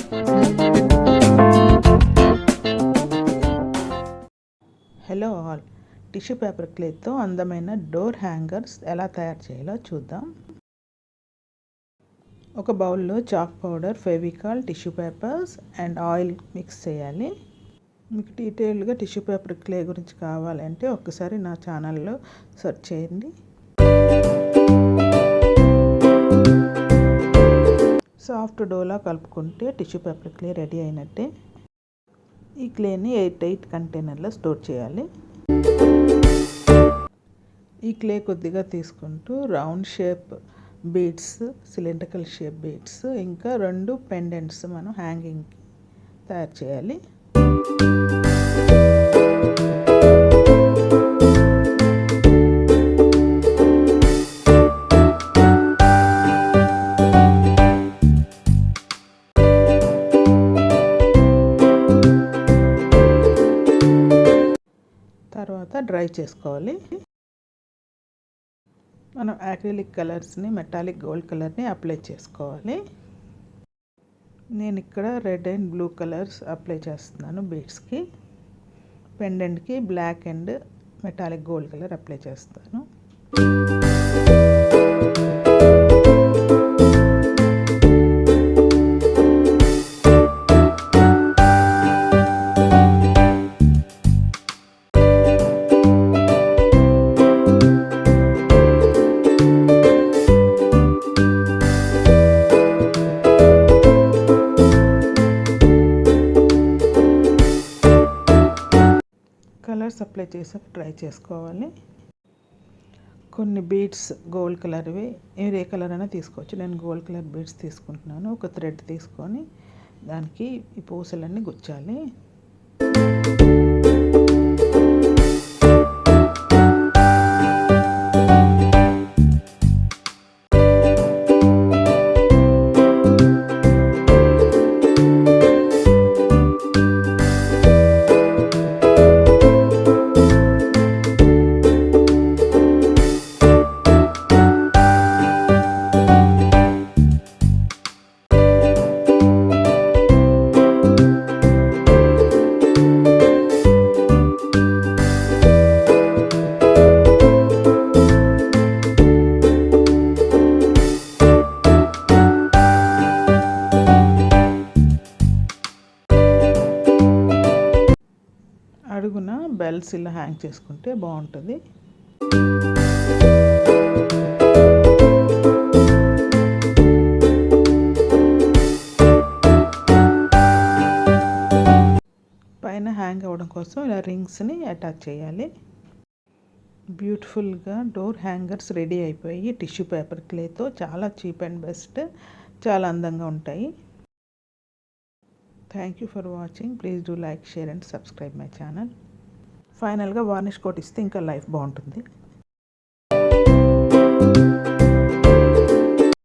Hello all, tissue paper క్లేతో అందమైన door hangers ఎలా తయారు చేయాలో చూద్దాం. ఒక బౌల్లో chalk powder, Fevicol, tissue papers and oil mix చేయాలి. మీకు డీటెయిల్డ్గా టిష్యూ పేపర్ క్లే గురించి కావాలంటే ఒక్కసారి నా ఛానల్లో సెర్చ్ చేయండి. సాఫ్ట్ డోలా కలుపుకుంటే టిష్యూ పేపర్ క్లే రెడీ అయినట్టే. ఈ క్లేని 8 కంటైనర్లో స్టోర్ చేయాలి. ఈ క్లే కొద్దిగా తీసుకుంటూ round shape beads, cylindrical shape beads, ఇంకా 2 పెండెంట్స్ మనం హ్యాంగింగ్కి తయారు చేయాలి. తర్వాత డ్రై చేసుకోవాలి. మనం acrylic కలర్స్ని, మెటాలిక్ గోల్డ్ కలర్ని అప్లై చేసుకోవాలి. నేను ఇక్కడ red and blue colours apply చేస్తున్నాను బీడ్స్కి. పెండెంట్కి black and metallic gold colour apply చేస్తాను. కలర్స్ అప్లై చేసాక డ్రై చేసుకోవాలి. కొన్ని బీడ్స్ గోల్డ్ కలర్వి, ఏ కలర్ అయినా తీసుకోవచ్చు. నేను గోల్డ్ కలర్ బీడ్స్ తీసుకుంటున్నాను. ఒక థ్రెడ్ తీసుకొని దానికి ఈ పూసలన్నీ గుచ్చాలి. అడుగున బెల్స్ ఇలా హ్యాంగ్ చేసుకుంటే బాగుంటుంది. పైన హ్యాంగ్ అవ్వడం కోసం ఇలా రింగ్స్ని అటాచ్ చేయాలి. బ్యూటిఫుల్గా డోర్ హ్యాంగర్స్ రెడీ అయిపోయి టిష్యూ పేపర్ క్లేతో చాలా చీప్ అండ్ బెస్ట్, చాలా అందంగా ఉంటాయి. Thank you for watching. Please do like, share and subscribe my channel. ఫైనల్గా వార్నిష్ కోట్ ఇస్తే ఇంకా లైఫ్ బాగుంటుంది.